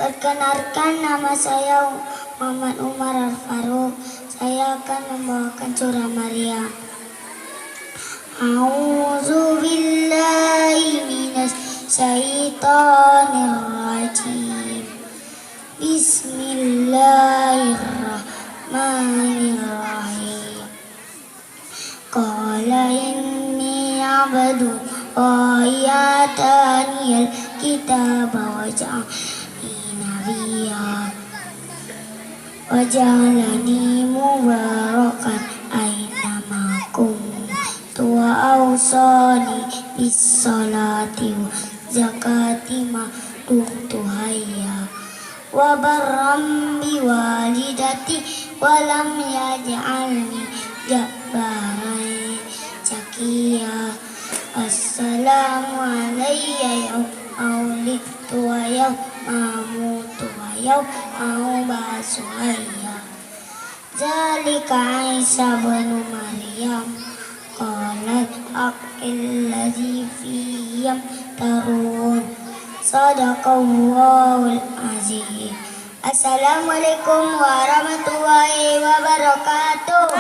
Perkenalkan, nama saya Muhammad Umar Al-Faruq. Saya akan membawakan surah Maryam. A'udzu billahi minas syaitonir rajim. Bismillahirrahmanirrahim. Qala inni abdu ayataniyal kitaba waja'alni nabiyya waj'alani mubarakan ainama kuntu wa awsani bis salati wa zakati ma dumtu hayya wa barram bi walidati wa lam yaj'alni jabbaran syaqiyya. Assalamu alayya yawma wulidtu wa yawma amutu wa yawma ub'atsu hayya. Dzalika Isa ibnu Maryam qalat haqqil ladzi fihi yamtarun. Shadaqallahul azim. Assalamualaikum warahmatullahi wabarakatuh.